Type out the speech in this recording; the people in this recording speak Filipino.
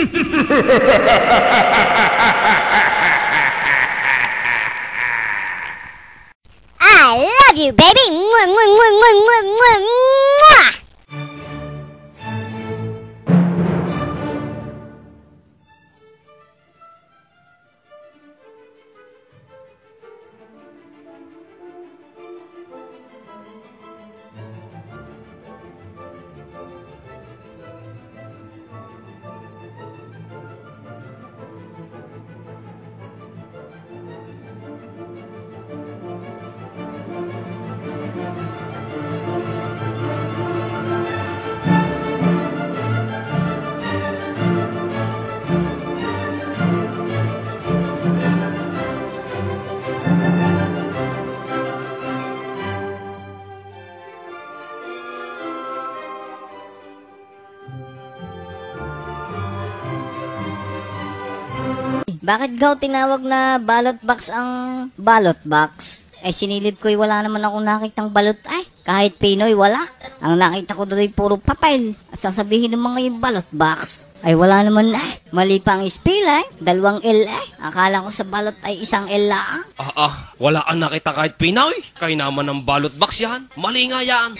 I love you, baby. Mwah, mwah, mwah, mwah, mwah, mwah, mwah. Bakit gaw tinawag na balot box ang balot box? Ay sinilip ko'y wala naman akong nakitang balot. Ay, kahit Pinoy wala. Ang nakita ko doon ay puro papel. At sasabihin ng mga yung balot box. Ay wala naman ay. Mali pa ang spell ay. 2 L ay. Akala ko sa balot ay 1 L lang. Wala ang nakita kahit Pinoy. Kaya naman ang balot box yan. Mali nga yan.